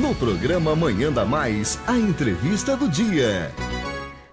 No programa Manhã da Mais, a entrevista do dia.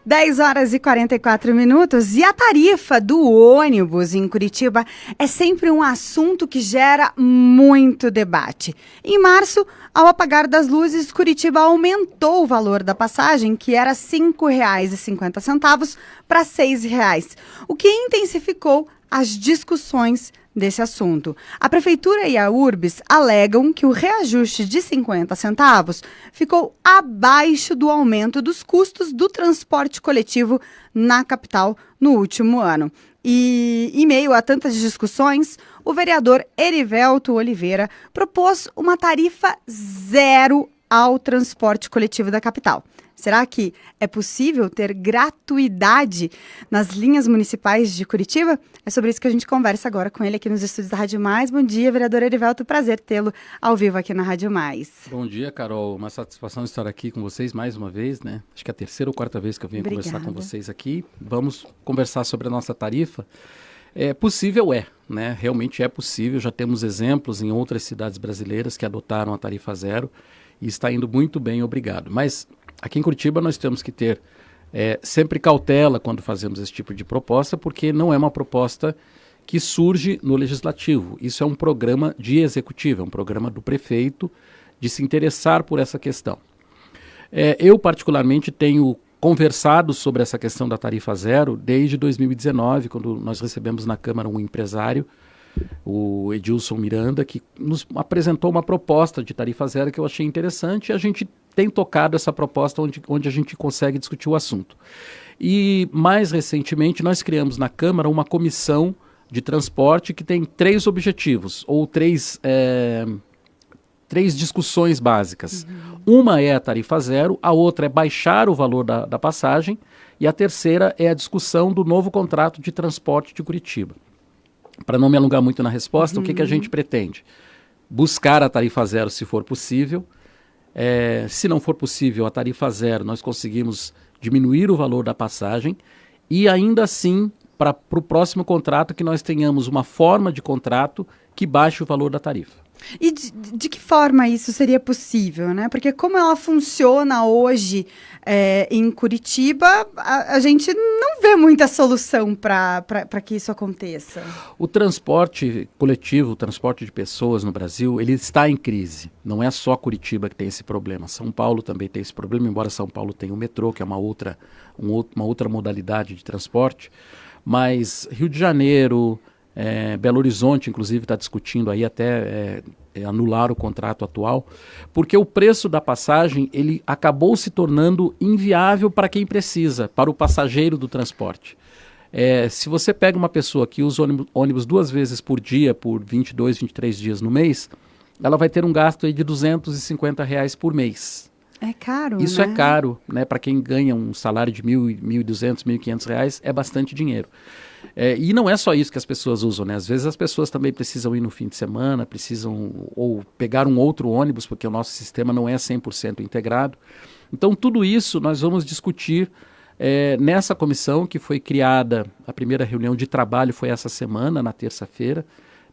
10 horas e 44 minutos e a tarifa do ônibus em Curitiba é sempre um assunto que gera muito debate. Em março, ao apagar das luzes, Curitiba aumentou o valor da passagem, que era R$ 5,50 para R$ 6,00, o que intensificou as discussões desse assunto. A Prefeitura e a URBS alegam que o reajuste de 50 centavos ficou abaixo do aumento dos custos do transporte coletivo na capital no último ano. E, em meio a tantas discussões, o vereador Erivelto Oliveira propôs uma tarifa zero ao transporte coletivo da capital. Será que é possível ter gratuidade nas linhas municipais de Curitiba? É sobre isso que a gente conversa agora com ele aqui nos estúdios da Rádio Mais. Bom dia, vereador Erivelto. Prazer tê-lo ao vivo aqui na Rádio Mais. Bom dia, Carol. Uma satisfação estar aqui com vocês mais uma vez, né? Acho que é a terceira ou quarta vez que eu venho conversar com vocês aqui. Vamos conversar sobre a nossa tarifa. É possível, né? Realmente é possível. Já temos exemplos em outras cidades brasileiras que adotaram a tarifa zero e está indo muito bem, obrigado. Mas aqui em Curitiba nós temos que ter sempre cautela quando fazemos esse tipo de proposta, porque não é uma proposta que surge no Legislativo. Isso é um programa de executivo, é um programa do prefeito de se interessar por essa questão. Eu, particularmente, tenho conversado sobre essa questão da tarifa zero desde 2019, quando nós recebemos na Câmara um empresário, o Edilson Miranda, que nos apresentou uma proposta de tarifa zero que eu achei interessante, e a gente tem tocado essa proposta onde a gente consegue discutir o assunto. E mais recentemente nós criamos na Câmara uma comissão de transporte que tem três objetivos, ou três discussões básicas. Uma é a tarifa zero, a outra é baixar o valor da passagem, e a terceira é a discussão do novo contrato de transporte de Curitiba. Para não me alongar muito na resposta, o que a gente pretende? Buscar a tarifa zero se for possível. Se não for possível a tarifa zero, nós conseguimos diminuir o valor da passagem e ainda assim, para o próximo contrato, que nós tenhamos uma forma de contrato que baixe o valor da tarifa. E de que forma isso seria possível, né? Porque como ela funciona hoje em Curitiba, a gente não vê muita solução para que isso aconteça. O transporte coletivo, o transporte de pessoas no Brasil, ele está em crise. Não é só Curitiba que tem esse problema. São Paulo também tem esse problema, embora São Paulo tenha o metrô, que é uma outra modalidade de transporte. Mas Rio de Janeiro, Belo Horizonte, inclusive, está discutindo aí até anular o contrato atual, porque o preço da passagem ele acabou se tornando inviável para quem precisa, para o passageiro do transporte. Se você pega uma pessoa que usa ônibus 2 vezes por dia, por 22, 23 dias no mês, ela vai ter um gasto aí de R$250 por mês. É caro, Isso, né? É caro, né? Para quem ganha um salário de R$1.000, R$1.200, R$1.500, é bastante dinheiro. E não é só isso que as pessoas usam, né? Às vezes as pessoas também precisam ir no fim de semana, precisam ou pegar um outro ônibus, porque o nosso sistema não é 100% integrado. Então, tudo isso nós vamos discutir nessa comissão que foi criada. A primeira reunião de trabalho foi essa semana, na terça-feira.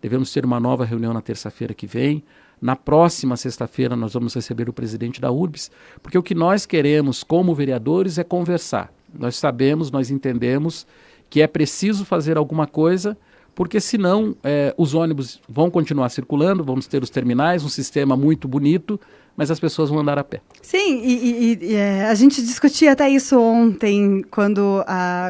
Devemos ter uma nova reunião na terça-feira que vem. Na próxima sexta-feira nós vamos receber o presidente da URBS, porque o que nós queremos como vereadores é conversar. Nós sabemos, nós entendemos que é preciso fazer alguma coisa, porque senão os ônibus vão continuar circulando, vamos ter os terminais, um sistema muito bonito, mas as pessoas vão andar a pé. Sim, e a gente discutia até isso ontem, quando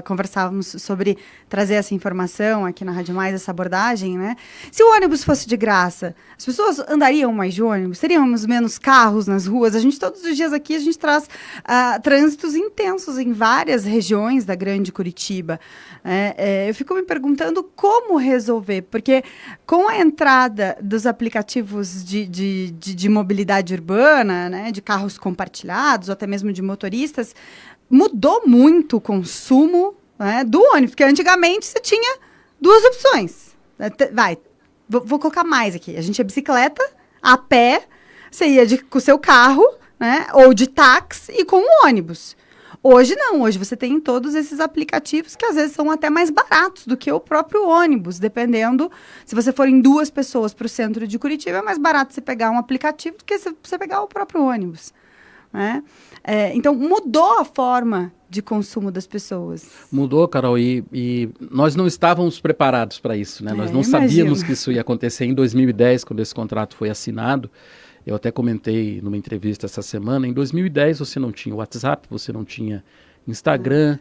conversávamos sobre trazer essa informação aqui na Rádio Mais, essa abordagem, né? Se o ônibus fosse de graça, as pessoas andariam mais de ônibus? Teríamos menos carros nas ruas? Todos os dias aqui, a gente traz trânsitos intensos em várias regiões da grande Curitiba. Eu fico me perguntando como resolver, porque com a entrada dos aplicativos de mobilidade urbana, né, de carros compartilhados, ou até mesmo de motoristas, mudou muito o consumo, né, do ônibus, porque antigamente você tinha 2 opções. Vou colocar mais aqui. A gente ia bicicleta, a pé, você ia com o seu carro, né, ou de táxi e com um ônibus. Hoje não, hoje você tem todos esses aplicativos que às vezes são até mais baratos do que o próprio ônibus, dependendo, se você for em 2 pessoas para o centro de Curitiba, é mais barato você pegar um aplicativo do que você pegar o próprio ônibus, né? Então, mudou a forma de consumo das pessoas. Mudou, Carol, e nós não estávamos preparados para isso, né? Nós não sabíamos que isso ia acontecer em 2010, quando esse contrato foi assinado. Eu até comentei numa entrevista essa semana, em 2010 você não tinha WhatsApp, você não tinha Instagram,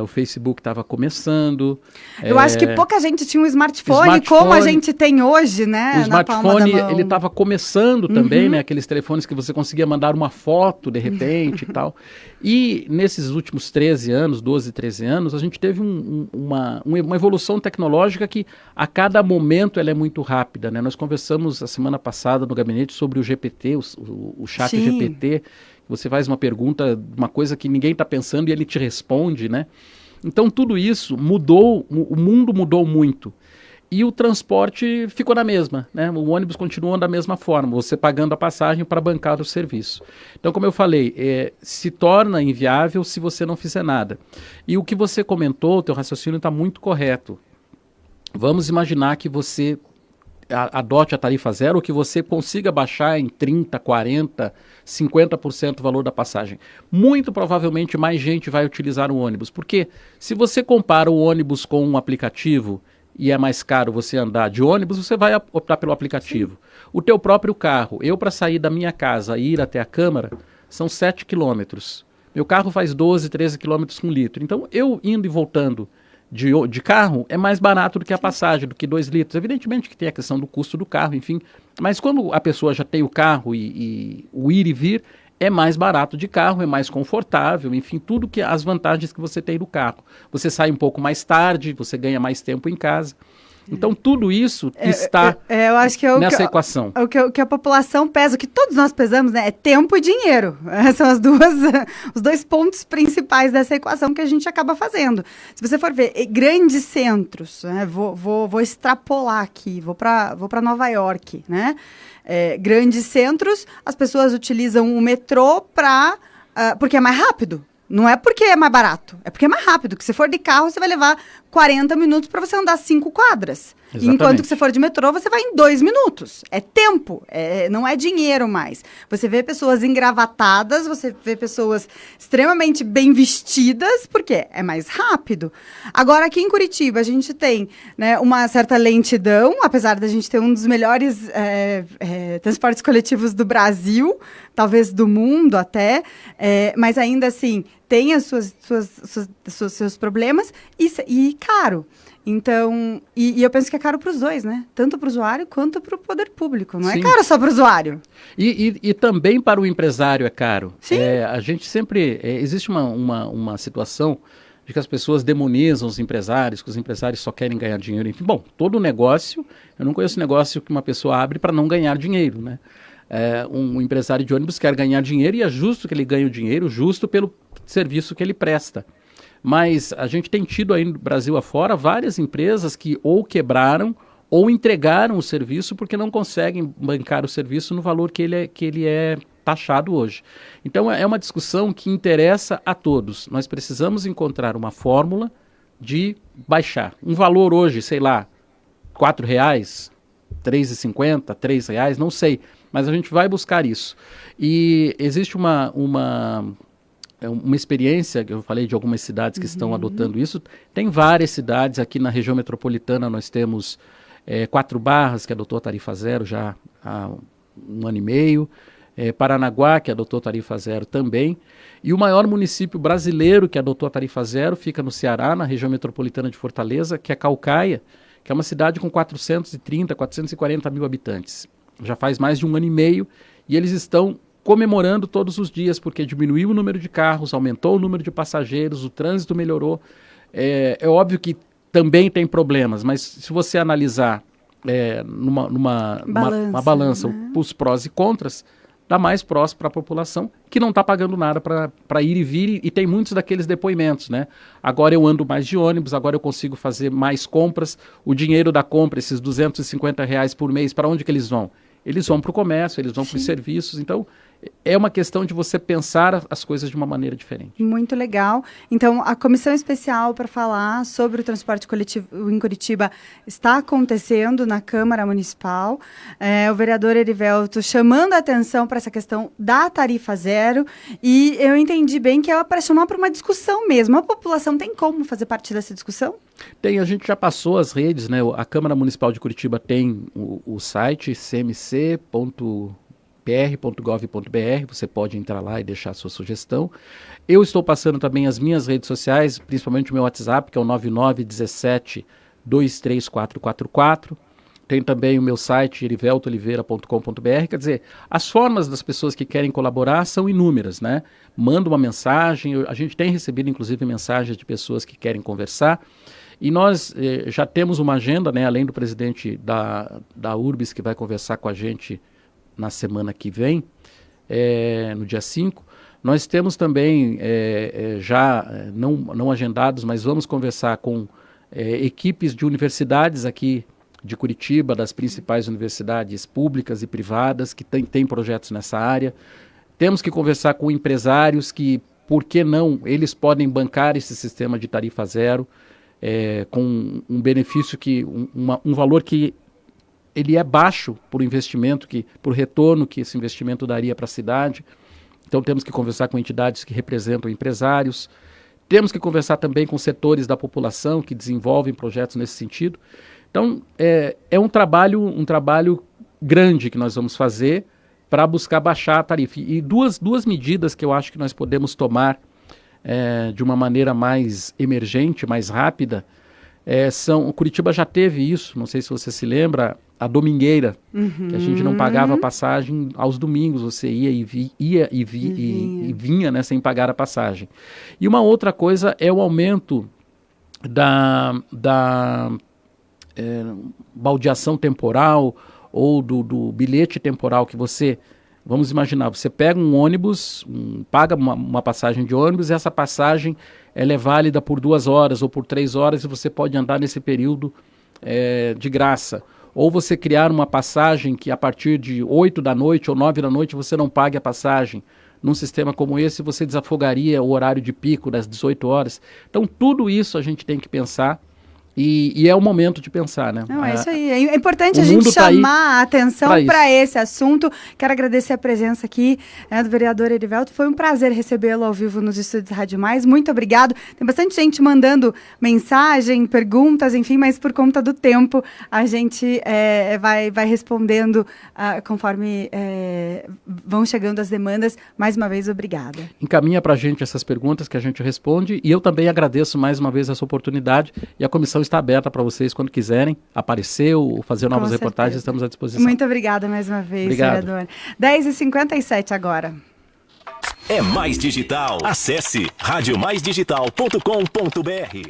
o Facebook estava começando. Eu acho que pouca gente tinha um smartphone como a gente tem hoje, né? O smartphone, ele estava começando também, né? Aqueles telefones que você conseguia mandar uma foto de repente e tal. E nesses últimos 12, 13 anos, a gente teve uma evolução tecnológica que a cada momento ela é muito rápida, né? Nós conversamos a semana passada no gabinete sobre o GPT, o chat GPT. Você faz uma pergunta, uma coisa que ninguém está pensando e ele te responde, né? Então tudo isso mudou, o mundo mudou muito. E o transporte ficou na mesma, né? O ônibus continuou da mesma forma, você pagando a passagem para bancar o serviço. Então, como eu falei, se torna inviável se você não fizer nada. E o que você comentou, o teu raciocínio está muito correto. Vamos imaginar que você adote a tarifa zero, ou que você consiga baixar em 30%, 40%, 50% o valor da passagem. Muito provavelmente mais gente vai utilizar o ônibus, porque se você compara o ônibus com um aplicativo e é mais caro você andar de ônibus, você vai optar pelo aplicativo. Sim. O teu próprio carro, eu para sair da minha casa e ir até a Câmara, são 7 quilômetros. Meu carro faz 12, 13 quilômetros com litro. Então, eu indo e voltando de carro é mais barato do que a passagem, do que 2 litros. Evidentemente que tem a questão do custo do carro, enfim. Mas quando a pessoa já tem o carro e o ir e vir, é mais barato de carro, é mais confortável, enfim, tudo que as vantagens que você tem no carro. Você sai um pouco mais tarde, você ganha mais tempo em casa. Então, tudo isso está eu acho que nessa equação. O que a população pesa, o que todos nós pesamos, né, é tempo e dinheiro. São os 2 pontos principais dessa equação que a gente acaba fazendo. Se você for ver, grandes centros, né, vou extrapolar aqui, vou para Nova York, né? Grandes centros, as pessoas utilizam o metrô porque é mais rápido. Não é porque é mais barato, é porque é mais rápido. Que se for de carro, você vai levar 40 minutos para você andar 5 quadras. Enquanto que se for de metrô, você vai em 2 minutos. É tempo, não é dinheiro mais. Você vê pessoas engravatadas, você vê pessoas extremamente bem vestidas, porque é mais rápido. Agora, aqui em Curitiba, a gente tem, né, uma certa lentidão, apesar da gente ter um dos melhores transportes coletivos do Brasil, talvez do mundo até, mas ainda assim tem os seus problemas e caro. Então, e eu penso que é caro para os dois, né? Tanto para o usuário quanto para o poder público. Não é caro só para o usuário. E também para o empresário é caro. Sim. A gente sempre... existe uma situação de que as pessoas demonizam os empresários, que os empresários só querem ganhar dinheiro. Enfim, bom, todo negócio... Eu não conheço negócio que uma pessoa abre para não ganhar dinheiro, né? Um empresário de ônibus quer ganhar dinheiro e é justo que ele ganhe o dinheiro, justo pelo serviço que ele presta. Mas a gente tem tido aí no Brasil afora várias empresas que ou quebraram ou entregaram o serviço porque não conseguem bancar o serviço no valor que ele é taxado hoje. Então é uma discussão que interessa a todos. Nós precisamos encontrar uma fórmula de baixar. Um valor hoje, sei lá, R$4, R$3,50, R$3, não sei. Mas a gente vai buscar isso. E existe uma experiência, que eu falei de algumas cidades que estão adotando isso. Tem várias cidades aqui na região metropolitana, nós temos 4 Barras, que adotou a tarifa zero já há 1 ano e meio, Paranaguá, que adotou a tarifa zero também, e o maior município brasileiro que adotou a tarifa zero fica no Ceará, na região metropolitana de Fortaleza, que é Caucaia, que é uma cidade com 430, 440 mil habitantes. Já faz mais de 1 ano e meio, e eles estão comemorando todos os dias, porque diminuiu o número de carros, aumentou o número de passageiros, o trânsito melhorou. É óbvio que também tem problemas, mas se você analisar numa balança, né, os prós e contras, dá mais prós para a população que não está pagando nada para ir e vir, e tem muitos daqueles depoimentos, né? Agora eu ando mais de ônibus, agora eu consigo fazer mais compras, o dinheiro da compra, esses R$250 por mês, para onde que eles vão? Eles vão para o comércio, eles vão para os serviços. Então, é uma questão de você pensar as coisas de uma maneira diferente. Muito legal. Então, a comissão especial para falar sobre o transporte coletivo em Curitiba está acontecendo na Câmara Municipal. O vereador Erivelto chamando a atenção para essa questão da tarifa zero. E eu entendi bem que é para chamar para uma discussão mesmo. A população tem como fazer parte dessa discussão? Tem, a gente já passou as redes, né? A Câmara Municipal de Curitiba tem o site cmc.pr.gov.br, você pode entrar lá e deixar a sua sugestão. Eu estou passando também as minhas redes sociais, principalmente o meu WhatsApp, que é o 9917-23444. Tem também o meu site, eriveltooliveira.com.br. Quer dizer, as formas das pessoas que querem colaborar são inúmeras, né? Manda uma mensagem, a gente tem recebido inclusive mensagens de pessoas que querem conversar. E nós já temos uma agenda, né, além do presidente da URBS, que vai conversar com a gente na semana que vem, no dia 5. Nós temos também, não agendados, mas vamos conversar com equipes de universidades aqui de Curitiba, das principais universidades públicas e privadas, que têm projetos nessa área. Temos que conversar com empresários que, por que não, eles podem bancar esse sistema de tarifa zero, com um benefício, um valor que ele é baixo por investimento, por retorno que esse investimento daria para a cidade. Então temos que conversar com entidades que representam empresários, temos que conversar também com setores da população que desenvolvem projetos nesse sentido. Então é um trabalho grande que nós vamos fazer para buscar baixar a tarifa. E duas medidas que eu acho que nós podemos tomar de uma maneira mais emergente, mais rápida, Curitiba já teve isso, não sei se você se lembra, a domingueira, que a gente não pagava passagem aos domingos, você ia e vinha, né, sem pagar a passagem. E uma outra coisa é o aumento da baldeação temporal ou do bilhete temporal que você... Vamos imaginar, você pega um ônibus, paga uma passagem de ônibus, e essa passagem ela é válida por 2 horas ou por 3 horas e você pode andar nesse período de graça. Ou você criar uma passagem que a partir de 8 da noite ou 9 da noite você não pague a passagem. Num sistema como esse você desafogaria o horário de pico das 18 horas. Então tudo isso a gente tem que pensar. E é o momento de pensar, né? Não, é isso aí. É importante a gente chamar a atenção para esse assunto. Quero agradecer a presença aqui do vereador Erivelto. Foi um prazer recebê-lo ao vivo nos estúdios Rádio Mais. Muito obrigado. Tem bastante gente mandando mensagem, perguntas, enfim, mas por conta do tempo a gente vai respondendo conforme vão chegando as demandas. Mais uma vez, obrigada. Encaminha para a gente essas perguntas que a gente responde, e eu também agradeço mais uma vez essa oportunidade, e a comissão está aberta para vocês quando quiserem aparecer ou fazer novas reportagens, estamos à disposição. Muito obrigada mais uma vez, vereador. 10h57 agora. É Mais Digital. Acesse radiomaisdigital.com.br.